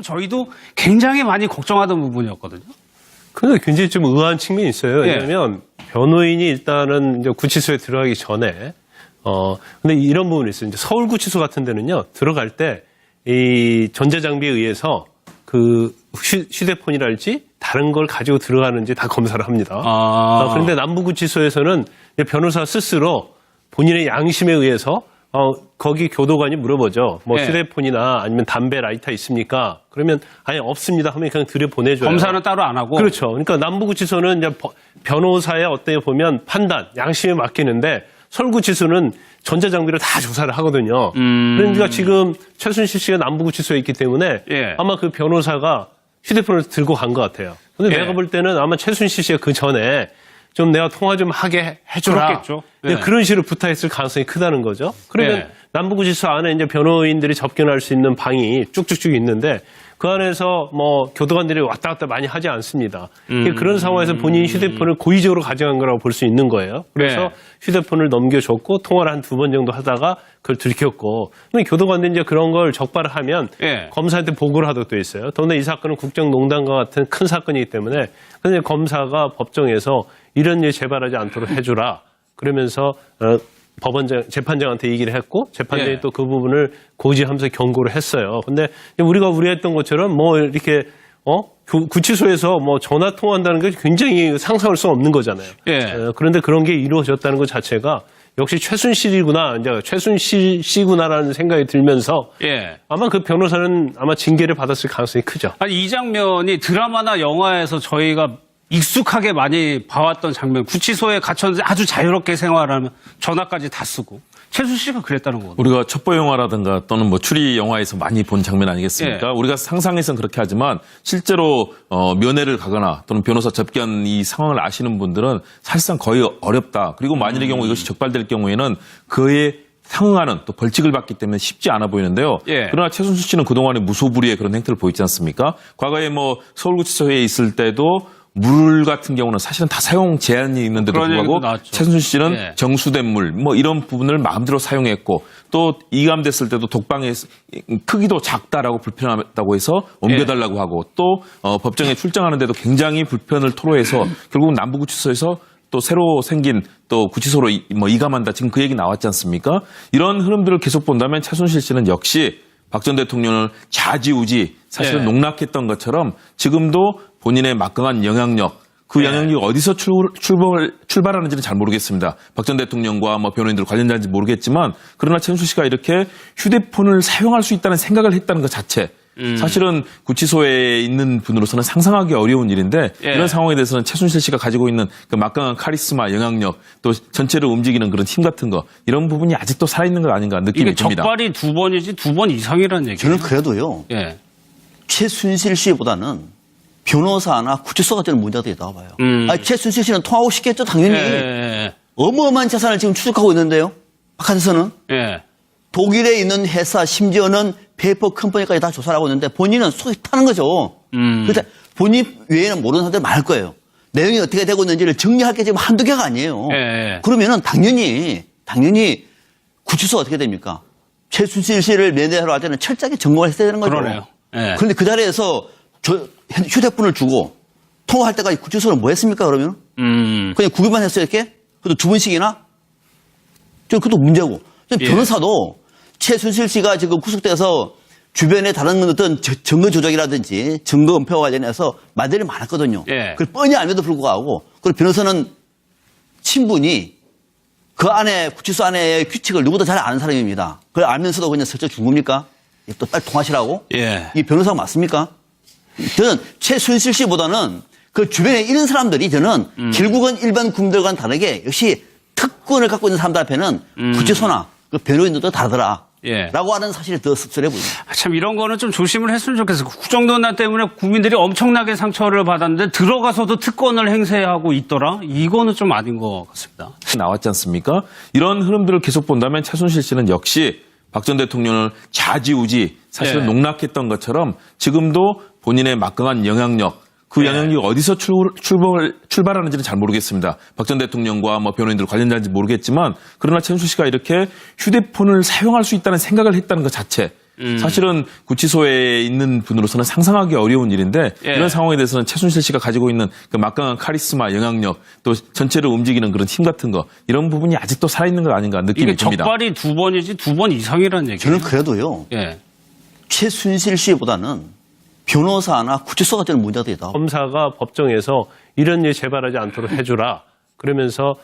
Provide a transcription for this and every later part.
저희도 굉장히 많이 걱정하던 부분이었거든요. 근데 굉장히 좀 의아한 측면이 있어요. 예. 왜냐하면 변호인이 일단은 이제 구치소에 들어가기 전에 근데 이런 부분이 있어요. 이제 서울구치소 같은 데는요 들어갈 때 이 전자장비에 의해서 그 휴대폰이랄지 다른 걸 가지고 들어가는지 다 검사를 합니다. 그런데 남부구치소에서는 변호사 스스로 본인의 양심에 의해서 거기 교도관이 물어보죠. 뭐 네. 휴대폰이나 아니면 담배 라이터 있습니까? 그러면 아니 없습니다 하면 그냥 들여보내줘요. 검사는 따로 안 하고. 그렇죠. 그러니까 남부구치소는 이제 변호사의 어떻게 보면 판단, 양심에 맡기는데 서울구치소는 전자장비를 다 조사를 하거든요. 그러니까 지금 최순실 씨가 남부구치소에 있기 때문에 예. 아마 그 변호사가 휴대폰을 들고 간 것 같아요. 근데 예. 내가 볼 때는 아마 최순실 씨가 그 전에 좀 내가 통화 좀 하게 해줘라. 그렇겠죠. 예. 그런 식으로 부탁했을 가능성이 크다는 거죠. 그러면 예. 남부구치소 안에 이제 변호인들이 접견할 수 있는 방이 쭉쭉쭉 있는데 그 안에서 뭐 교도관들이 왔다 갔다 많이 하지 않습니다. 그런 상황에서 본인이 휴대폰을 고의적으로 가져간 거라고 볼 수 있는 거예요. 그래서 네. 휴대폰을 넘겨줬고 통화를 한 2번 정도 하다가 그걸 들켰고 근데 교도관들이 이제 그런 걸 적발을 하면 예. 검사한테 보고를 하도록 돼 있어요. 더군다나 이 사건은 국정농단과 같은 큰 사건이기 때문에 근데 검사가 법정에서 이런 일 재발하지 않도록 해주라. 그러면서 재판장한테 얘기를 했고 재판장이 예. 또 그 부분을 고지하면서 경고를 했어요. 근데 우리가 우려했던 것처럼 뭐 이렇게 구치소에서 뭐 전화 통화한다는 게 굉장히 상상할 수 없는 거잖아요. 예. 그런데 그런 게 이루어졌다는 것 자체가 역시 최순실이구나, 이제 최순실 씨구나라는 생각이 들면서 예. 아마 그 변호사는 아마 징계를 받았을 가능성이 크죠. 아니, 이 장면이 드라마나 영화에서 저희가 익숙하게 많이 봐왔던 장면, 구치소에 갇혔는데 아주 자유롭게 생활하면 전화까지 다 쓰고. 최순실씨가 그랬다는 거거든요. 우리가 첩보 영화라든가 또는 뭐 추리 영화에서 많이 본 장면 아니겠습니까? 예. 우리가 상상해서는 그렇게 하지만 실제로 면회를 가거나 또는 변호사 접견 이 상황을 아시는 분들은 사실상 거의 어렵다. 그리고 만일의 경우 이것이 적발될 경우에는 그에 상응하는 또 벌칙을 받기 때문에 쉽지 않아 보이는데요. 예. 그러나 최순실 씨는 그동안에 무소불위의 그런 행태를 보이지 않습니까? 과거에 뭐 서울구치소에 있을 때도 물 같은 경우는 사실은 다 사용 제한이 있는데도 그런 불구하고 얘기도 나왔죠. 최순실 씨는 예. 정수된 물, 뭐 이런 부분을 마음대로 사용했고 또 이감됐을 때도 독방의 크기도 작다라고 불편하다고 해서 옮겨달라고 하고 또 법정에 출정하는데도 굉장히 불편을 토로해서 결국은 남부구치소에서 또 새로 생긴 또 구치소로 이감한다. 지금 그 얘기 나왔지 않습니까? 이런 흐름들을 계속 본다면 최순실 씨는 역시 박 전 대통령을 좌지우지 사실은 예. 농락했던 것처럼 지금도 본인의 막강한 영향력 그 예. 영향력이 어디서 출발하는지는 잘 모르겠습니다. 박 전 대통령과 뭐 변호인들 관련자인지 모르겠지만 그러나 최순실 씨가 이렇게 휴대폰을 사용할 수 있다는 생각을 했다는 것 자체 사실은 구치소에 있는 분으로서는 상상하기 어려운 일인데 예. 이런 상황에 대해서는 최순실 씨가 가지고 있는 그 막강한 카리스마, 영향력 또 전체를 움직이는 그런 힘 같은 거 이런 부분이 아직도 살아있는 것 아닌가 느낌이 이게 듭니다. 적발이 2번이지 2번 이상이라는 얘기예요. 저는 그래도요. 예. 최순실 씨보다는 변호사나 구치소가 저는 문제가 더 있다고 봐요. 아니, 최순실 씨는 통하고 싶겠죠, 당연히. 예. 어마어마한 재산을 지금 추적하고 있는데요. 바깥에서는. 예. 독일에 있는 회사, 심지어는 페이퍼 컴퍼니까지 다 조사를 하고 있는데 본인은 속이 타는 거죠. 그래서 본인 외에는 모르는 사람들이 많을 거예요. 내용이 어떻게 되고 있는지를 정리할 게 지금 한두 개가 아니에요. 예. 그러면은 당연히 구치소가 어떻게 됩니까? 최순실 씨를 면회하러 갈 때는 철저하게 점검을 했어야 되는 거죠. 그러네요. 예. 그런데 그 자리에서 휴대폰을 주고 통화할 때까지 구치소는 뭐 했습니까, 그러면? 그냥 구경만 했어요, 이렇게? 그것도 2번씩이나? 저 그것도 문제고. 예. 변호사도 최순실 씨가 지금 구속돼서 주변에 다른 어떤 증거 조작이라든지 증거 은폐와 관련해서 말들이 많았거든요. 예. 그걸 뻔히 알면도 불구하고 그리고 변호사는 친분이 그 안에 구치소 안에 규칙을 누구도 잘 아는 사람입니다. 그걸 알면서도 그냥 슬쩍 준 겁니까? 또 빨리 통하시라고? 예. 이 변호사가 맞습니까? 저는 최순실 씨보다는 그 주변에 이런 사람들이 저는 결국은 일반 국민들과는 다르게 역시 특권을 갖고 있는 사람들 앞에는 구치소나 그 변호인들도 다르더라. 예. 라고 하는 사실이 더 씁쓸해 보입니다. 참 이런 거는 좀 조심을 했으면 좋겠어요. 국정농단 때문에 국민들이 엄청나게 상처를 받았는데 들어가서도 특권을 행사하고 있더라? 이거는 좀 아닌 것 같습니다. 나왔지 않습니까? 이런 흐름들을 계속 본다면 최순실 씨는 역시 박 전 대통령을 좌지우지 사실은 예. 농락했던 것처럼 지금도 본인의 막강한 영향력 그 예. 영향력이 어디서 출발하는지는 잘 모르겠습니다. 박 전 대통령과 뭐 변호인들 관련자인지 모르겠지만 그러나 최순실 씨가 이렇게 휴대폰을 사용할 수 있다는 생각을 했다는 것 자체 사실은 구치소에 있는 분으로서는 상상하기 어려운 일인데 예. 이런 상황에 대해서는 최순실 씨가 가지고 있는 그 막강한 카리스마, 영향력, 또 전체를 움직이는 그런 힘 같은 거 이런 부분이 아직도 살아있는 것 아닌가 느낌이 이게 듭니다. 적발이 2번이지 2번 이상이라는 얘기예요. 저는 그래도요. 예. 최순실 씨보다는 변호사나 구치소가 저는 문제가 되다. 검사가 법정에서 이런 일 재발하지 않도록 해주라. 그러면서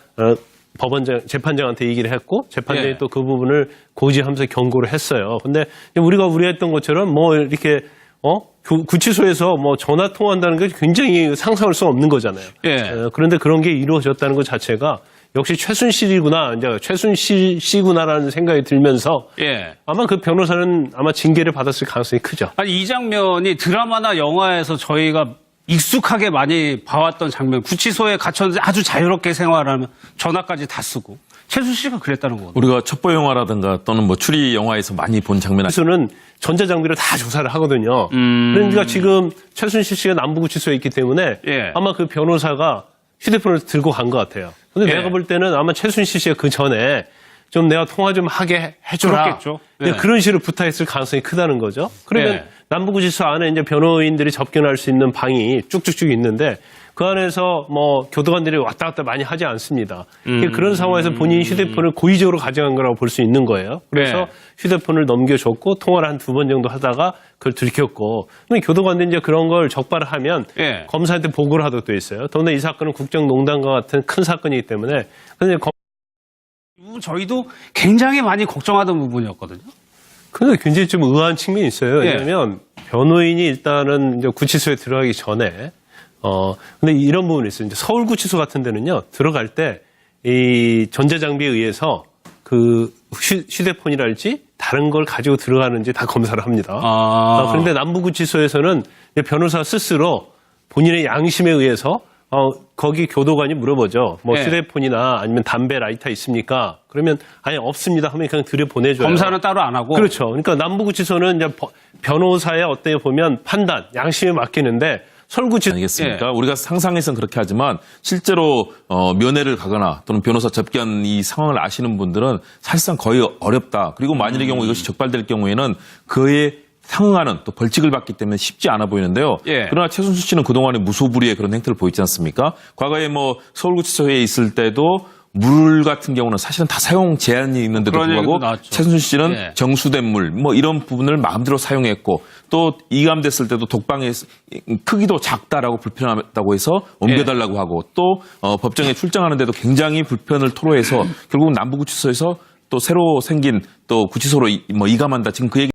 재판장한테 얘기를 했고 재판장이 예. 또 그 부분을 고지하면서 경고를 했어요. 근데 우리가 우려했던 것처럼 뭐 이렇게 구치소에서 뭐 전화 통화한다는 게 굉장히 상상할 수 없는 거잖아요. 예. 그런데 그런 게 이루어졌다는 것 자체가 역시 최순실이구나, 이제 최순실 씨구나라는 생각이 들면서 예. 아마 그 변호사는 아마 징계를 받았을 가능성이 크죠. 아니, 이 장면이 드라마나 영화에서 저희가 익숙하게 많이 봐왔던 장면, 구치소에 갇혔는데 아주 자유롭게 생활하면 전화까지 다 쓰고. 최순실 씨가 그랬다는 거거든요. 우리가 첩보 영화라든가 또는 뭐 추리 영화에서 많이 본 장면 구치소는 전자장비로 다 조사를 하거든요. 그러니까 지금 최순실 씨가 남부구치소에 있기 때문에 예. 아마 그 변호사가 휴대폰을 들고 간 것 같아요. 근데 예. 내가 볼 때는 아마 최순실 씨가 그 전에 좀 내가 통화 좀 하게 해줘라. 그렇겠죠. 근데 예. 그런 식으로 부탁했을 가능성이 크다는 거죠. 그러면 예. 남부구치소 안에 이제 변호인들이 접견할 수 있는 방이 쭉쭉쭉 있는데 그 안에서 뭐 교도관들이 왔다 갔다 많이 하지 않습니다. 그런 상황에서 본인이 휴대폰을 고의적으로 가져간 거라고 볼 수 있는 거예요. 그래서 네. 휴대폰을 넘겨줬고 통화를 한 2번 정도 하다가 그걸 들켰고 근데 교도관들이 이제 그런 걸 적발을 하면 예. 검사한테 보고를 하도록 돼 있어요. 더군다나 이 사건은 국정농단과 같은 큰 사건이기 때문에 근데 저희도 굉장히 많이 걱정하던 부분이었거든요. 근데 굉장히 좀 의아한 측면이 있어요. 예. 왜냐하면 변호인이 일단은 이제 구치소에 들어가기 전에 근데 이런 부분이 있어요. 이제 서울구치소 같은 데는요 들어갈 때 이 전자장비에 의해서 그 휴대폰이랄지 다른 걸 가지고 들어가는지 다 검사를 합니다. 그런데 남부구치소에서는 변호사 스스로 본인의 양심에 의해서 거기 교도관이 물어보죠. 뭐 예. 휴대폰이나 아니면 담배 라이터 있습니까? 그러면 아니 없습니다 하면 그냥 들여보내줘요. 검사는 따로 안 하고. 그렇죠. 그러니까 남부구치소는 이제 변호사의 어떻게 보면 판단, 양심에 맡기는데 서울구치소 아니겠습니까? 우리가 상상해서는 그렇게 하지만 실제로 면회를 가거나 또는 변호사 접견 이 상황을 아시는 분들은 사실상 거의 어렵다. 그리고 만일의 경우 이것이 적발될 경우에는 그에 상응하는 또 벌칙을 받기 때문에 쉽지 않아 보이는데요. 예. 그러나 최순실 씨는 그동안에 무소불위의 그런 행태를 보이지 않습니까? 과거에 뭐 서울구치소에 있을 때도 물 같은 경우는 사실은 다 사용 제한이 있는데도 그런 불구하고 얘기도 나왔죠. 최순실 씨는 예. 정수된 물 뭐 이런 부분을 마음대로 사용했고 또 이감됐을 때도 독방의 크기도 작다라고 불편하다고 해서 옮겨달라고 하고 또 법정에 출정하는데도 굉장히 불편을 토로해서 결국은 남부구치소에서 또 새로 생긴 또 구치소로 이감한다. 지금 그 얘기